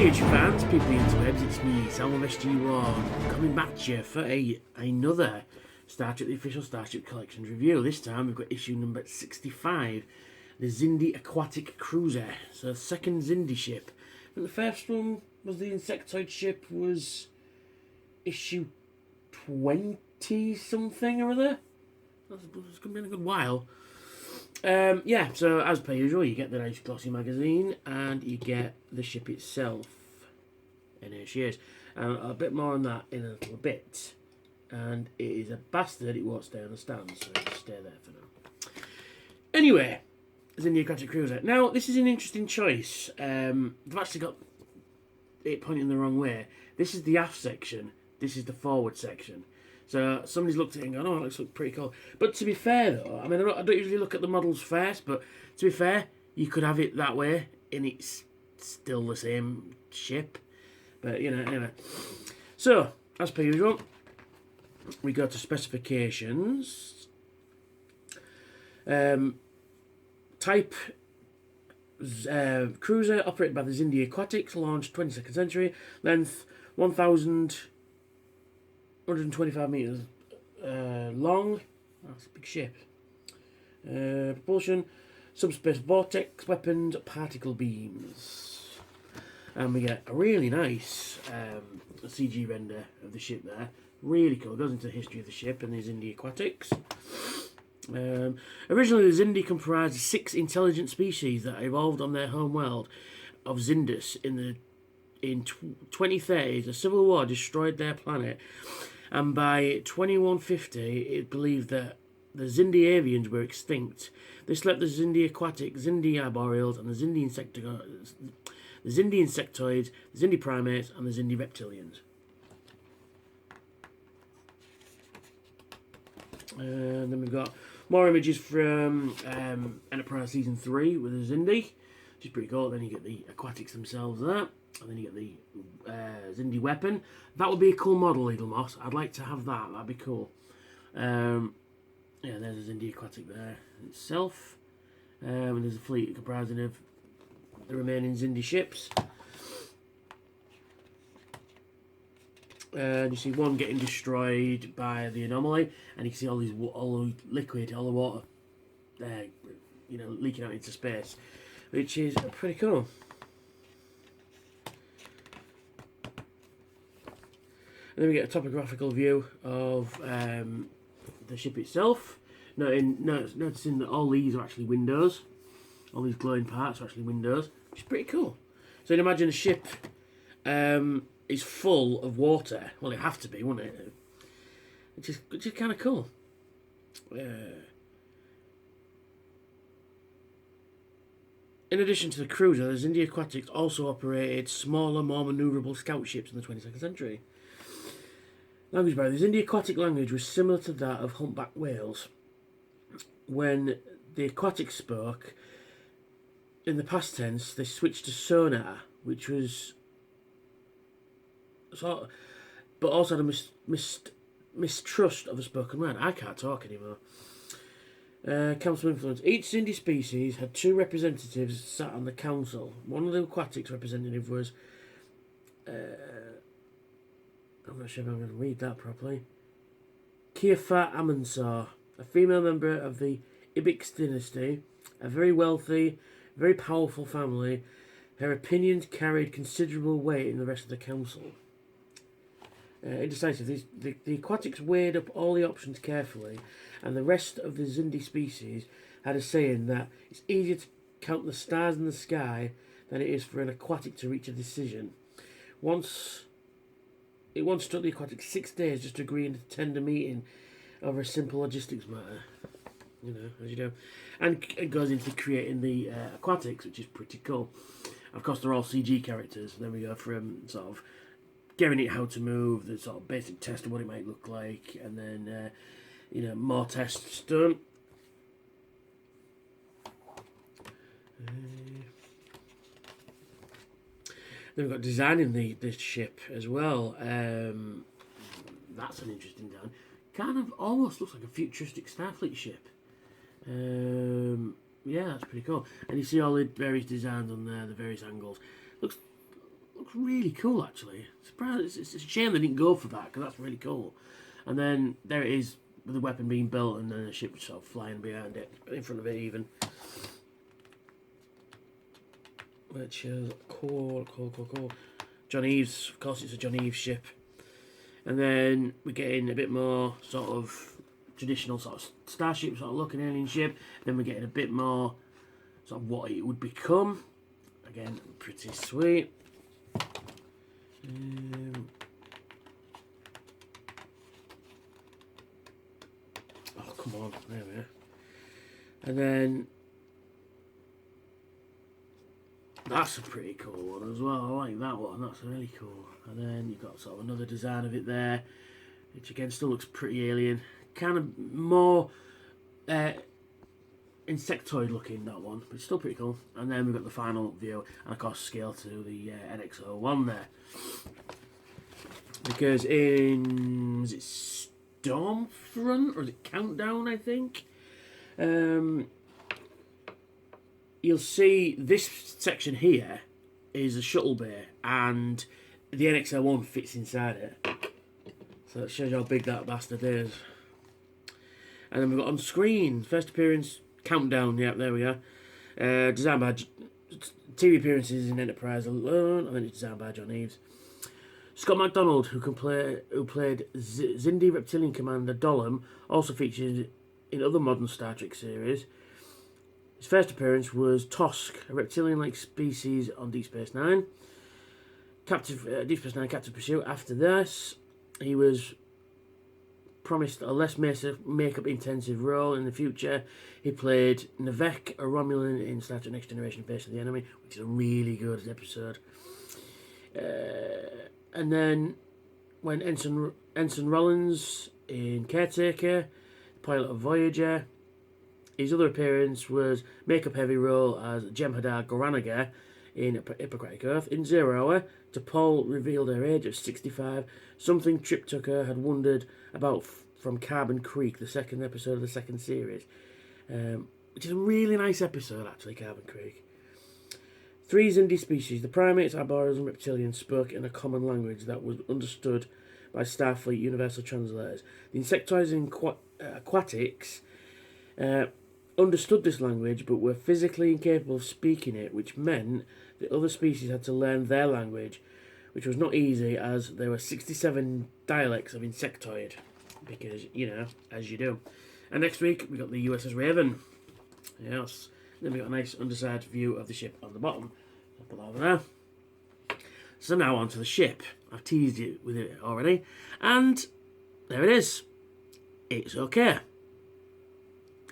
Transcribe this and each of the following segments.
Hey YouTube fans, people of the interwebs, it's me, Salmon SG1, coming back to you for another Star Trek, the official Starship Collections review. This time we've got issue number 65, the Xindi Aquatic Cruiser. So second Xindi ship. And the first one was the insectoid ship, was issue 20 something or other. It's going to be in a good while. Yeah, so as per usual, you get the nice glossy magazine and you get the ship itself. And here she is. A bit more on that in a little bit. And it is a bastard, it won't stay on the stand, so just stay there for now. Anyway, Xindi Aquatic Cruiser. Now, this is an interesting choice. They've actually got it pointing the wrong way. This is the aft section, this is the forward section. So somebody's looked at it and gone, oh, that looks pretty cool. But to be fair, though, I mean, I don't usually look at the models first, but to be fair, you could have it that way, and it's still the same ship. But, you know, anyway. So, as per usual, we go to specifications. Type, cruiser, operated by the Xindi Aquatics, launched 22nd century. Length, 1,125 metres long. That's a big ship. Propulsion, subspace vortex, weapons, particle beams. And we get a really nice CG render of the ship there. Really cool. It goes into the history of the ship and the Xindi Aquatics. Originally, the Xindi comprised 6 intelligent species that evolved on their home world of Xindus. In 2030s, a civil war destroyed their planet, and by 2150, it believed that the Xindi avians were extinct. This left the Xindi Aquatic, Xindi Arboreals, and the Xindi Insectoids, the Xindi Primates, and the Xindi Reptilians. And then we've got more images from Enterprise Season 3 with the Xindi, which is pretty cool. Then you get the Aquatics themselves there, and then you get the Xindi weapon. That would be a cool model, Eagle Moss. I'd like to have that. That'd be cool. Yeah, there's a Xindi Aquatic there itself. And there's a fleet comprising of the remaining Xindi ships. You see one getting destroyed by the anomaly, and you can see all the liquid, all the water, you know, leaking out into space, which is pretty cool. And then we get a topographical view of the ship itself. Noticing that all these are actually windows. All these glowing parts are actually windows, which is pretty cool. So you can imagine a ship is full of water. Well, it'd have to be, wouldn't it? Which is kind of cool. In addition to the cruiser, the Xindi Aquatics also operated smaller, more manoeuvrable scout ships in the 22nd century. Language barrier. The Xindi Aquatic language was similar to that of humpback whales. When the Aquatics spoke, in the past tense, they switched to sonar, which was sort of, but also had a mistrust of the spoken word. I can't talk anymore. Council influence. Each Xindi species had 2 representatives sat on the council. One of the Aquatics representative was, I'm not sure if I'm going to read that properly, Kiafa Amansar, a female member of the Ibix dynasty, a very wealthy, very powerful family. Her opinions carried considerable weight in the rest of the council. Indecisive. The Aquatics weighed up all the options carefully, and the rest of the Xindi species had a saying that it's easier to count the stars in the sky than it is for an Aquatic to reach a decision. It once took the Aquatics 6 days just to agree and attend a meeting over a simple logistics matter. You know, as you do. And it goes into creating the Aquatics, which is pretty cool. Of course, they're all CG characters. Then we go from sort of giving it how to move, the sort of basic test of what it might look like, and then, you know, more tests done. Then we've got designing this ship as well. That's an interesting design. Kind of almost looks like a futuristic Starfleet ship. Yeah, that's pretty cool. And you see all the various designs on there, the various angles. Looks looks really cool, actually. It's a shame they didn't go for that, because that's really cool. And then there it is, with the weapon being built, and then the ship sort of flying behind it, in front of it even. Which is cool. John Eves, of course it's a John Eves ship. And then we're getting a bit more sort of traditional sort of starship sort of looking alien ship. Then we're getting a bit more sort of what it would become. Again, pretty sweet. Oh, come on. There we are. And then that's a pretty cool one as well. I like that one. That's really cool. And then you've got sort of another design of it there, which again still looks pretty alien. Kind of more insectoid looking, that one, but still pretty cool. And then we've got the final view, and of course scale to the NX-01 there. Because was it Stormfront, or is it Countdown, I think? You'll see this section here is a shuttle bay, and the NX-01 fits inside it. So it shows you how big that bastard is. And then we've got on screen, first appearance, Countdown, yeah, there we are. Designed by, TV appearances in Enterprise alone, and then it's designed by John Eves. Scott MacDonald, who played Xindi Reptilian Commander Dollum, also featured in other modern Star Trek series. His first appearance was Tosk, a reptilian-like species on Deep Space Nine. Deep Space Nine Captive Pursuit. After this, he was promised a less makeup-intensive role in the future. He played Navek, a Romulan in Star Trek Next Generation Face of the Enemy, which is a really good episode. And then when Ensign Rollins in Caretaker, pilot of Voyager. His other appearance was makeup-heavy role as Jem'Hadar Goranaga in Hippocratic Oath. In 0 Hour, T'Pol revealed her age of 65, something Trip Tucker had wondered about from Carbon Creek, the second episode of the second series. Which is a really nice episode, actually, Carbon Creek. 3 Xindi species, the primates, arboreals and reptilians, spoke in a common language that was understood by Starfleet Universal Translators. The insectoids and aquatics understood this language but were physically incapable of speaking it, which meant the other species had to learn their language, which was not easy as there were 67 dialects of insectoid, because, you know, as you do. And next week we got the USS Raven. Yes. Then we got a nice underside view of the ship on the bottom. I'll put that over there. So now on to the ship. I've teased you with it already. And there it is. It's okay.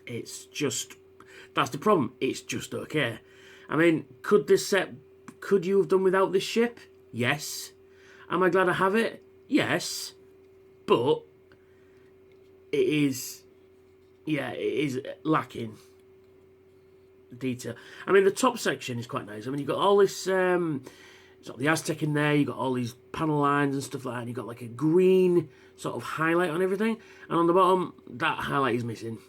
It's just, that's the problem. It's just okay. I mean, could you have done without this ship? Yes. Am I glad I have it? Yes. But it is lacking detail. I mean, the top section is quite nice. I mean, you've got all this sort of the Aztec in there. You've got all these panel lines and stuff like that. And you've got like a green sort of highlight on everything. And on the bottom, that highlight is missing,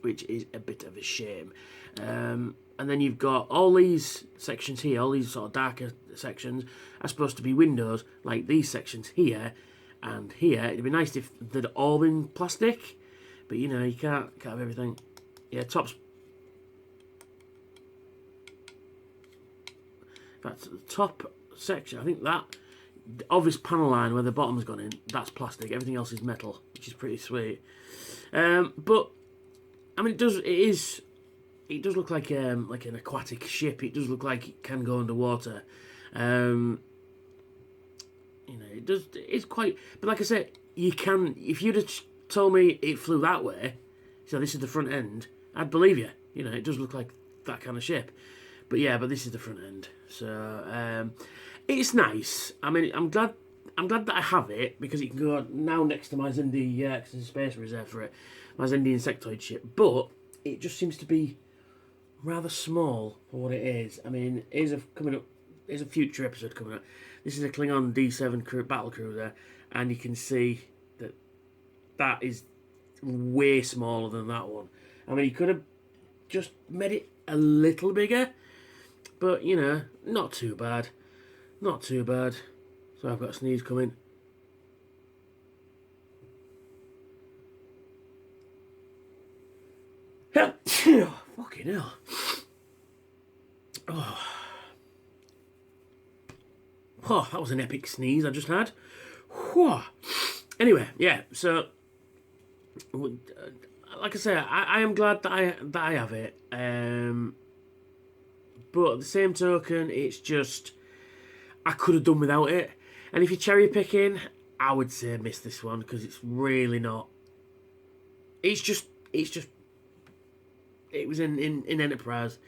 which is a bit of a shame. And then you've got all these sections here, all these sort of darker sections are supposed to be windows, like these sections here and here. It'd be nice if they'd all been plastic, but you know, you can't have everything. Yeah, tops. That's the top section. I think that obvious panel line where the bottom's gone in, that's plastic. Everything else is metal, which is pretty sweet. But I mean, it does look like an aquatic ship. It does look like it can go underwater. You know, it's quite. But like I said, you can. If you'd have told me it flew that way, so this is the front end, I'd believe you. You know, it does look like that kind of ship. But yeah, but this is the front end, so it's nice. I mean, I'm glad that I have it, because it can go now next to my Xindi Space Reserve for it, my Xindi insectoid ship. But it just seems to be rather small for what it is. I mean, here's a future episode coming up. This is a Klingon D7 battle cruiser, and you can see that is way smaller than that one. I mean, you could have just made it a little bigger, but you know, not too bad. Not too bad. So I've got a sneeze coming. Fucking hell. Oh, that was an epic sneeze I just had. Whew. Anyway, yeah, so like I say, I am glad that I have it. But at the same token, it's just I could have done without it. And if you're cherry picking, I would say miss this one because it's really not. It was in Enterprise,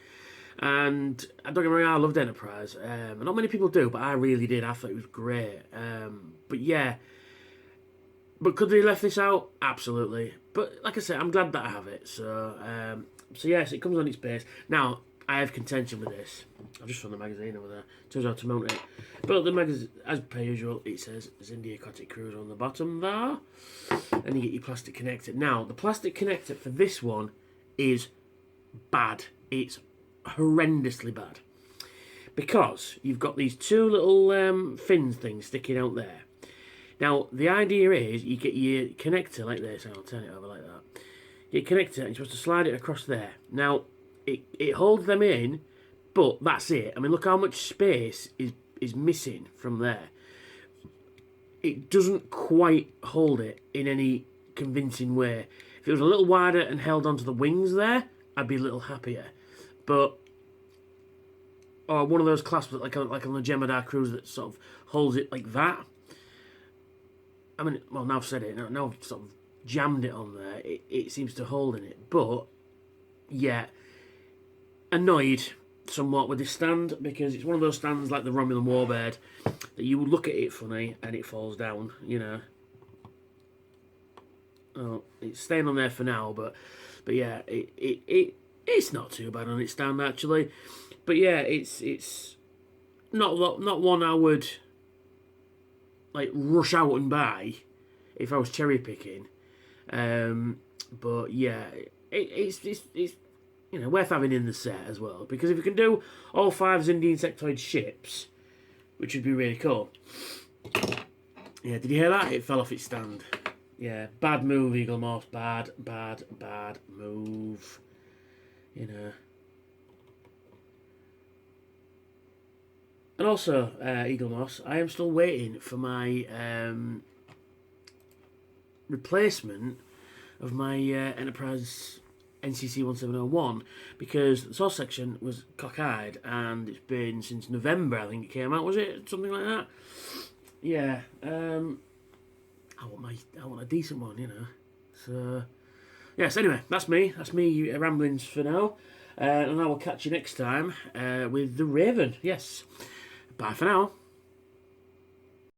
and don't get me wrong, I loved Enterprise. Not many people do, but I really did. I thought it was great. But yeah, but could they have left this out? Absolutely. But like I said, I'm glad that I have it. So yes, it comes on its base. Now I have contention with this. I've just found the magazine over there. Tells you how to mount it. But the magazine, as per usual, it says Xindi Aquatic Cruiser on the bottom there, and you get your plastic connector. Now the plastic connector for this one is bad. It's horrendously bad because you've got these two little fins things sticking out there. Now the idea is you get your connector like this, and I'll turn it over like that. Your connector, and you're supposed to slide it across there. Now it holds them in, but that's it. I mean, look how much space is missing from there. It doesn't quite hold it in any convincing way. If it was a little wider and held onto the wings there, I'd be a little happier. But or one of those clasps like on the Xindi Cruiser that sort of holds it like that. I mean, well, now I've said it. Now I've sort of jammed it on there. It seems to hold in it. But yeah, annoyed somewhat with this stand because it's one of those stands like the Romulan Warbird that you look at it funny and it falls down. You know. Oh, it's staying on there for now, but yeah, it's not too bad on its stand actually. But yeah, it's not one I would like rush out and buy if I was cherry picking. But yeah, it's you know worth having in the set as well because if you can do all 5 Xindi insectoid ships, which would be really cool. Yeah, did you hear that? It fell off its stand. Yeah, bad move, Eagle Moss. Bad move. You know. And also, Eagle Moss, I am still waiting for my replacement of my Enterprise NCC 1701 because the source section was cockeyed and it's been since November, I think it came out, was it? Something like that? Yeah. I want a decent one, you know. So, yes, anyway, that's me ramblings for now. And I will catch you next time with the Raven. Yes. Bye for now.